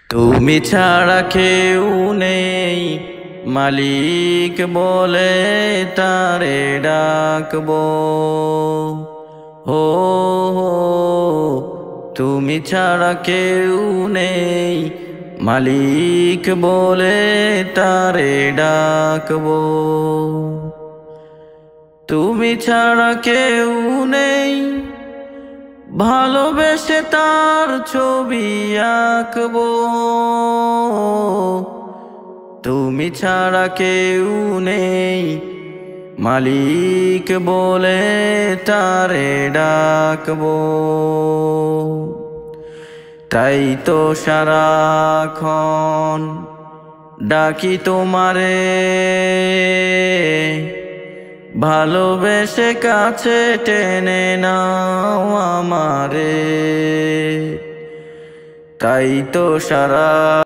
তুমি ছাড়া কেউ নেই, মালিক বলে তারে ডাকবো। হো হো, তুমি ছাড়া কেউ নেই, মালিক বলে তারে ডাকবো। তুমি ছাড়া কেউ নেই, ভালোবেসে তার ছবি আঁকবো। তুমি ছাড়া কেউ নেই, মালিক বলে তারে ডাকবো। তাই তো সারাক্ষণ ডাকি তোমারে, ভালোবেসে কাছে টেনে নাও আমারে। তাই তো সারা